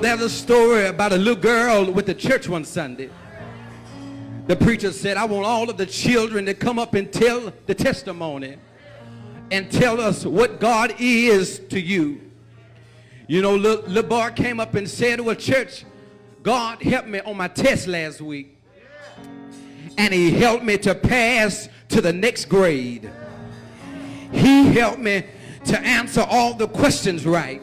There's a story about a little girl with the church one Sunday. The preacher said, I want all of the children to come up and tell the testimony and tell us what God is to you. You know, little boy came up and said, well, church, God helped me on my test last week. And he helped me to pass to the next grade. He helped me to answer all the questions right.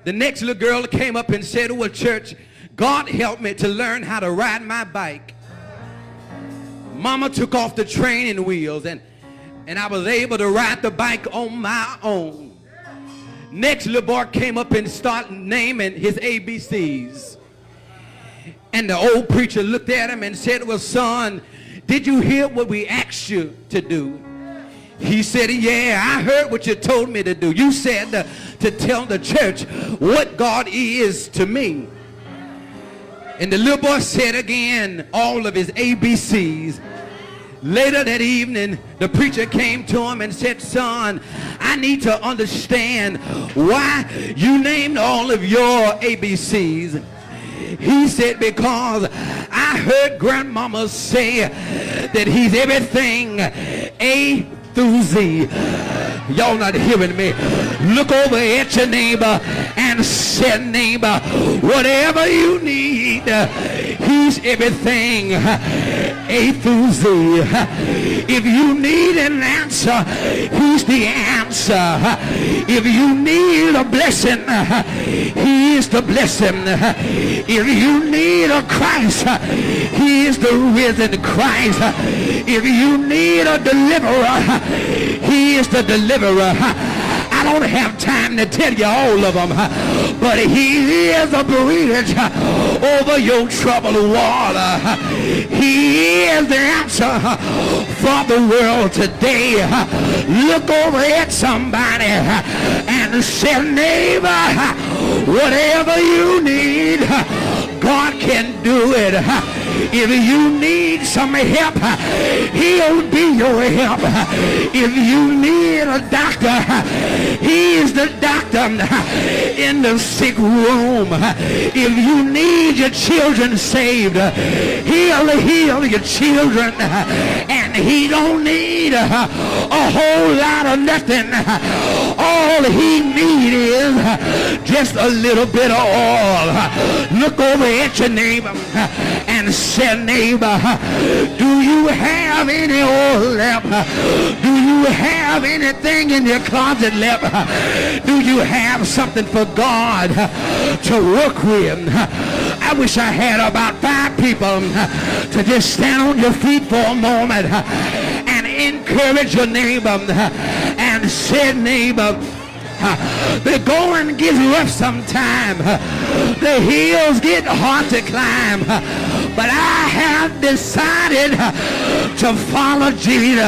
The next little girl came up and said, well, church, God helped me to learn how to ride my bike. Mama took off the training wheels and I was able to ride the bike on my own. Next little boy came up and started naming his ABCs. And the old preacher looked at him and said, well, son, did you hear what we asked you to do? He said, yeah, I heard what you told me to do. You said to tell the church what God is to me. And the little boy said again all of his ABCs. Later that evening, the preacher came to him and said, son, I need to understand why you named all of your ABCs. He said, because I heard grandmama say that he's everything A through Z. Y'all not hearing me. Look over at your neighbor and say, neighbor, whatever you need, he's everything A through Z. If you need an answer, he's the answer. If you need a blessing, he is the blessing. If you need a Christ, he is the risen Christ. If you need a deliverer, he is the deliverer. I don't have time to tell you all of them, but he is a bridge over your troubled water. He is the answer for the world today. Look over at somebody and say, neighbor, whatever you need, God can do it. If you need some help, he'll be your help. If you need a doctor, he is the doctor in the sick room. If you need your children saved, he'll heal your children. And he don't need a whole lot of nothing. All he needs is just a little bit of oil. Look over at your neighbor and say, neighbor, do you have any oil left? Do you have anything in your closet left? Do you have something for God to work with? I wish I had about 5 people to just stand on your feet for a moment and encourage your neighbor and say, neighbor, the going gets rough sometime. The hills get hard to climb. But I have decided to follow Jesus.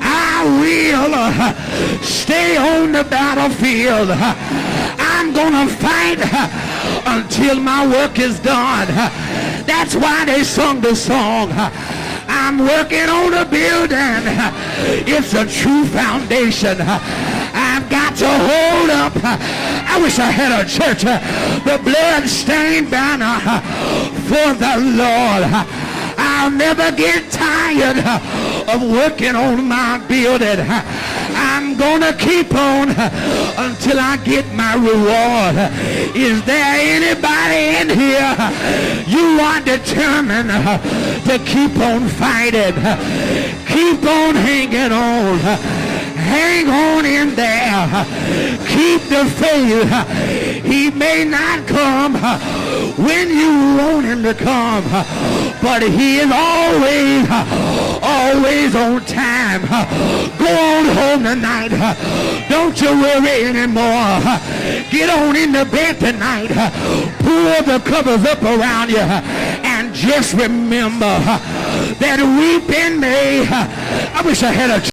I will stay on the battlefield. I'm gonna fight until my work is done. That's why they sung the song. I'm working on a building. It's a true foundation. I've got to hold up. I wish I had a church. The blood-stained banner for the Lord. I'll never get tired of working on my building. I'm gonna keep on until I get my reward. Is there anybody in here? You are determined to keep on fighting. Keep on hanging on. Hang on in there. Keep the faith. He may not come when you want him to come, but he is always on time. Go on home tonight. Don't you worry anymore. Get on in the bed tonight. Pull the covers up around you and just remember that weeping may. I wish I had a